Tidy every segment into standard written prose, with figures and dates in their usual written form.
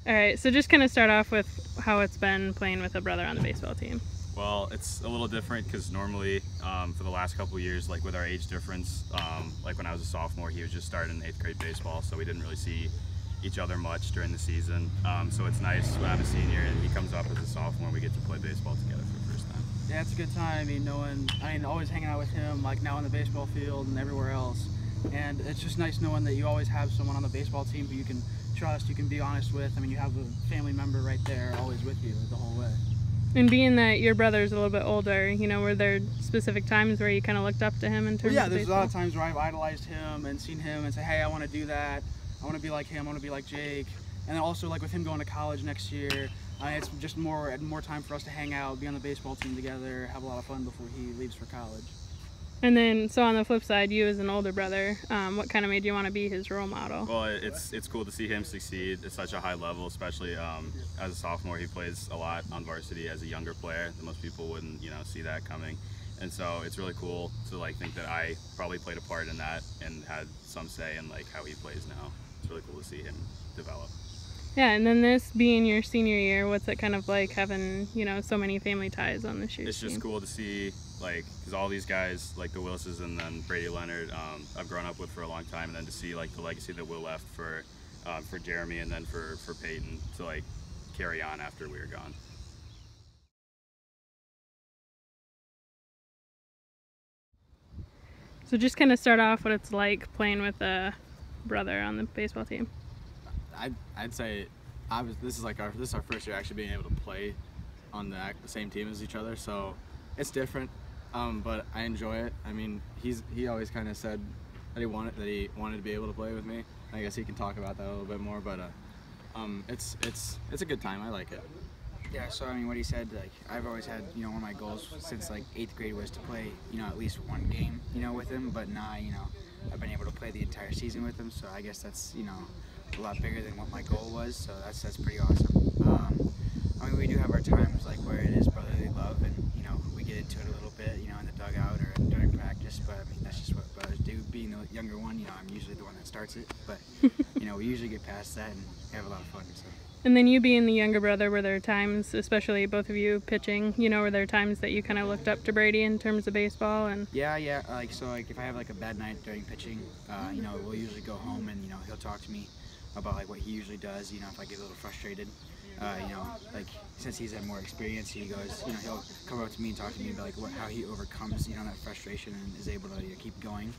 All right, so just kind of start off with how it's been playing with a brother on the baseball team. Well, it's a little different because normally for the last couple of years, like with our age difference, like when I was a sophomore, he was just starting 8th grade baseball, so we didn't really see each other much during the season. So it's nice when I'm a senior and he comes up as a sophomore and we get to play baseball together for the first time. Yeah, it's a good time. Always hanging out with him, like now on the baseball field and everywhere else. And it's just nice knowing that you always have someone on the baseball team who you can trust, you can be honest with. I mean, you have a family member right there always with you the whole way. And being that your brother's a little bit older, were there specific times where you kind of looked up to him in terms of baseball? There's a lot of times where I've idolized him and seen him and say, hey, I want to do that. I want to be like him. I want to be like Jake. And then also like with him going to college next year, it's just more time for us to hang out, be on the baseball team together, have a lot of fun before he leaves for college. And then, so on the flip side, you as an older brother, what kind of made you want to be his role model? Well, it's cool to see him succeed at such a high level, especially as a sophomore. He plays a lot on varsity as a younger player. Most people wouldn't, see that coming. And so it's really cool to think that I probably played a part in that and had some say in how he plays now. It's really cool to see him develop. Yeah, and then this being your senior year, what's it kind of like having, so many family ties on the shoot It's just team? cool to see, because all these guys, like the Willises and then Brady Leonard, I've grown up with for a long time, and then to see the legacy that Will left for Jeremy and then for Payton to carry on after we were gone. So just kind of start off what it's like playing with a brother on the baseball team. I'd say this is our first year actually being able to play on the same team as each other, so it's different, but I enjoy it. I mean, he always kind of said that he wanted to be able to play with me. I guess he can talk about that a little bit more, but it's a good time. I like it. Yeah, so I mean, what he said, I've always had, one of my goals since 8th grade was to play, at least one game, with him, but now, I've been able to play the entire season with him, so I guess that's, a lot bigger than what my goal was, so that's pretty awesome. I mean, we do have our times where it is brotherly love, and we get into it a little bit, in the dugout or during practice, but I mean, that's just what brothers do. Being the younger one, I'm usually the one that starts it, but we usually get past that and have a lot of fun. So. And then you being the younger brother, were there times, especially both of you pitching, were there times that you kind of looked up to Brady in terms of baseball? And yeah, if I have a bad night during pitching, we'll usually go home and he'll talk to me about what he usually does. If I get a little frustrated, since he's had more experience, he goes, he'll come up to me and talk to me about how he overcomes that frustration and is able to keep going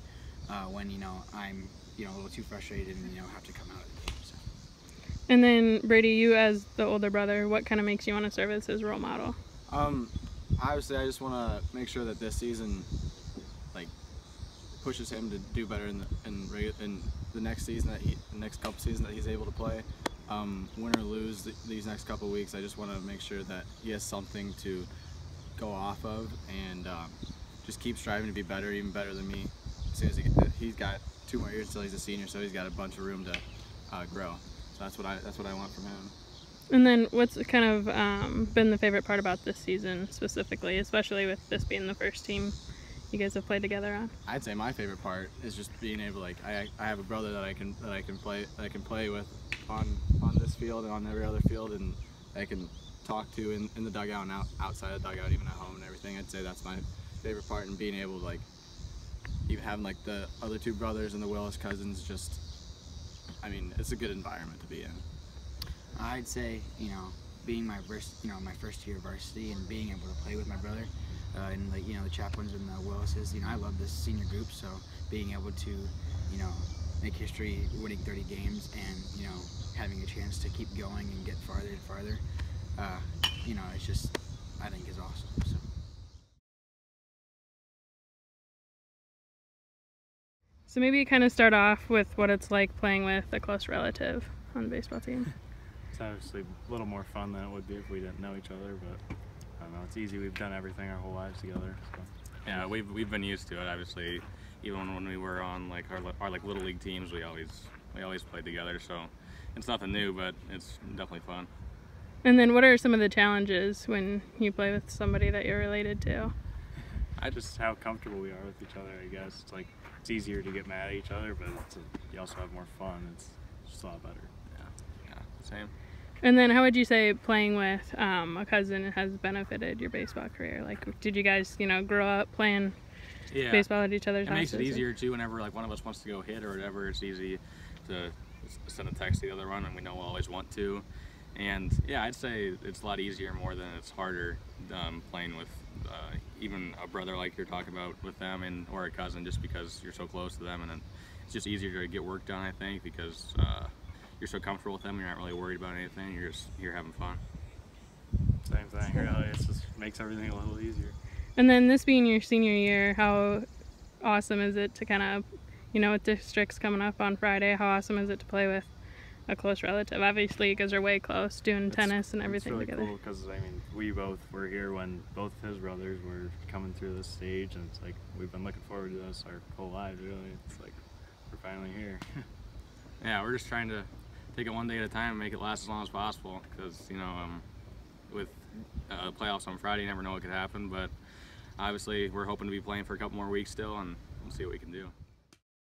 when I'm a little too frustrated and have to come out of the game. So. And then Brady, you as the older brother, what kind of makes you want to serve as his role model? Obviously, I just want to make sure that this season pushes him to do better in the next season, the next couple seasons that he's able to play. Win or lose these next couple weeks, I just want to make sure that he has something to go off of and just keep striving to be better, even better than me. As soon as he's got 2 more years until he's a senior, so he's got a bunch of room to grow. So that's what I want from him. And then what's kind of been the favorite part about this season specifically, especially with this being the first team you guys have played together on? I'd say my favorite part is just being able I have a brother that I can play with on this field and on every other field, and I can talk to in the dugout and outside the dugout, even at home and everything. I'd say that's my favorite part, and being able to even having the other 2 brothers and the Willis cousins, just I mean, it's a good environment to be in. I'd say being my first year of varsity and being able to play with my brother and the Chaplins and the Willises, I love this senior group, so being able to make history winning 30 games and having a chance to keep going and get farther and farther, it's just, I think, is awesome. So. So maybe you kind of start off with what it's like playing with a close relative on the baseball team. It's obviously a little more fun than it would be if we didn't know each other, but I don't know, it's easy. We've done everything our whole lives together. So. Yeah, we've been used to it. Obviously, even when we were on our little league teams, we always played together. So it's nothing new, but it's definitely fun. And then what are some of the challenges when you play with somebody that you're related to? Just how comfortable we are with each other, I guess. It's easier to get mad at each other, but you also have more fun. It's just a lot better. Yeah, same. And then how would you say playing with a cousin has benefited your baseball career? Like, did you guys, grow up playing baseball at each other's It makes it houses, easier too whenever like one of us wants to go hit or whatever. It's easy to send a text to the other one, and we know we'll always want to. And yeah, I'd say it's a lot easier more than it's harder playing with even a brother like you're talking about with them, or a cousin, just because you're so close to them, and then it's just easier to get work done, I think, because you're so comfortable with them. You're not really worried about anything. You're having fun. Same thing, really. It just makes everything a little easier. And then this being your senior year, how awesome is it to kind of, with districts coming up on Friday, how awesome is it to play with a close relative? Obviously, you guys are way close, doing tennis and everything it's really together. cool because, I mean, we both were here when both of his brothers were coming through this stage, and it's like we've been looking forward to this our whole lives, really. It's like we're finally here. Yeah, we're just trying to take it one day at a time and make it last as long as possible, because with playoffs on Friday, you never know what could happen. But obviously we're hoping to be playing for a couple more weeks still, and we'll see what we can do.